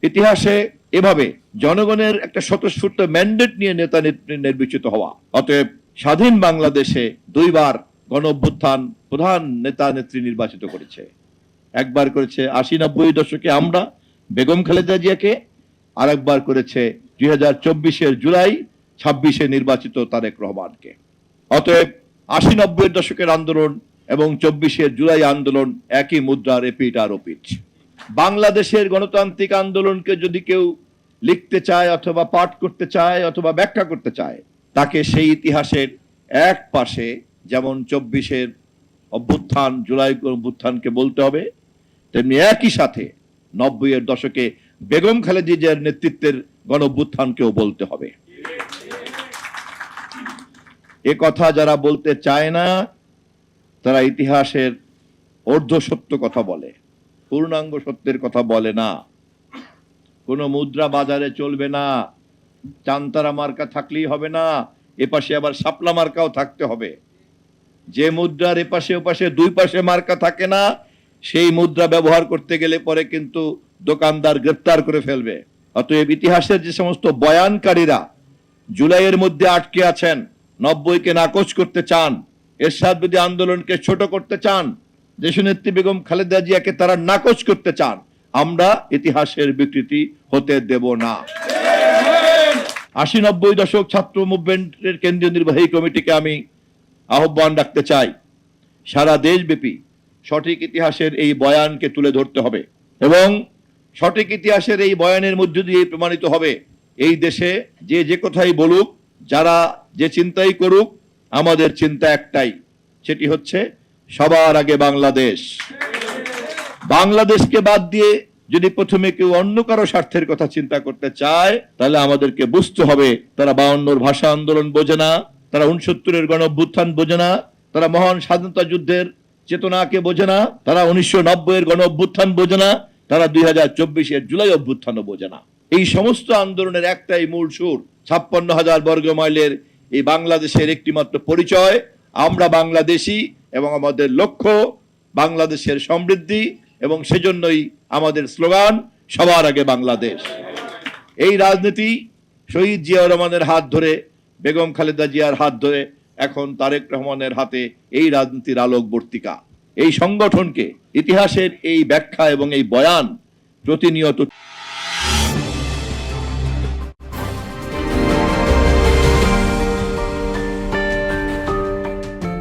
ইতিহাসে এভাবে জনগণের একটা স্বতঃস্ফূর্ত ম্যান্ডেট নিয়ে নেতা নেত্রী নির্বাচিত হওয়া। অতএব স্বাধীন বাংলাদেশে দুইবার গণ অভ্যুত্থান প্রধান নেতা নেত্রী নির্বাচিত করেছে। একবার করেছে ৮০-৯০ দশকে আমরা বেগম খালেদা জিয়াকে, আর একবার করেছে ২০২৪ জুলাই ২৬ নির্বাচিত তারেক রহমানকে। অতএব ৮০-৯০ দশকের আন্দোলন এবং ২৪ জুলাই আন্দোলন একই মুদ্রার এপিঠ আর ওপিঠ। বাংলাদেশের গণতান্ত্রিক আন্দোলনকে যদি কেউ লিখতে চায় অথবা পাঠ করতে চায় অথবা ব্যাখ্যা করতে চায়, তাকে সেই ইতিহাসের এক পাশে যেমন ২৪ অভ্যুত্থান জুলাই অভ্যুত্থানকে বলতে হবে, তেমনি একই সাথে ৯০ দশকে বেগম খালেদা জিয়ার নেতৃত্বের গণ অভ্যুত্থানকেও বলতে হবে। এ কথা যারা বলতে চায় না, তারা ইতিহাসের অর্ধ সত্য কথা বলে, পূর্ণাঙ্গ সত্যের কথা বলে না। কোন মুদ্রা বাজারে চলবে না, চান্তারা মার্কা থাকলেই হবে না, এপাশে আবার শাপলা মার্কাও থাকতে হবে। যে মুদ্রার এপাশে ওপাশে দুই পাশে মার্কা থাকে না, সেই মুদ্রা ব্যবহার করতে গেলে পরে কিন্তু দোকানদার গ্রেফতার করে ফেলবে। অতএব ইতিহাসের যে সমস্ত বয়ানকারীরা জুলাইয়ের মধ্যে আটকে আছেন, ৯০-কে নাকচ করতে চান, এরশাদ বিরোধী আন্দোলনকে ছোট করতে চান, দেশনেত্রী বেগম খালেদা জিয়াকে তারা নাকচ করতে চান, আমরা ইতিহাসের বিকৃতি হতে দেব না। ৮০-৯০ দশক ছাত্র মুভমেন্টের কেন্দ্রীয় নির্বাহী কমিটিকে আমি আহ্বান রাখতে চাই, সারা দেশব্যাপী সঠিক ইতিহাসের এই বয়ানকে তুলে ধরতে হবে এবং সঠিক ইতিহাসের এই বয়ানের মধ্য দিয়ে প্রমাণিত হবে এই দেশে যে কথাই বলুক, যারা যে চিন্তাই করুক, আমাদের চিন্তা একটাই, সেটি হচ্ছে সবার আগে বাংলাদেশ। বাংলাদেশকে বাদ দিয়ে যদি প্রথমে কেউ অন্য কারো স্বার্থের কথা চিন্তা করতে চায়, তাহলে আমাদেরকে বুঝতে হবে তারা ৫২ ভাষা আন্দোলন বোঝে না, তারা ৬৯-এর গণ অভ্যুত্থান বোঝে না, তারা মহান স্বাধীনতা যুদ্ধের চেতনাকে বোঝে না, তারা ১৯৯০-এর গণ অভ্যুত্থান বোঝে না, তারা ২০২৪-এর জুলাই অভ্যুত্থানও বোঝে না। এই সমস্ত আন্দোলনের একটাই মূল সুর, ৫৬,০০০ বর্গ মাইলের এই বাংলাদেশের একটিমাত্র পরিচয়, আমরা বাংলাদেশী এবং আমাদের লক্ষ্য বাংলাদেশের সমৃদ্ধি, এবং সেজন্যই আমাদের স্লোগান সবার আগে বাংলাদেশ। এই রাজনীতি শহীদ জিয়াউর রহমানের হাত ধরে, বেগম খালেদা জিয়ার হাত ধরে, এখন তারেক রহমানের হাতে এই রাজনীতির আলোকবর্তিকা। এই সংগঠনকে ইতিহাসের এই ব্যাখ্যা এবং এই বয়ান প্রতিনিয়ত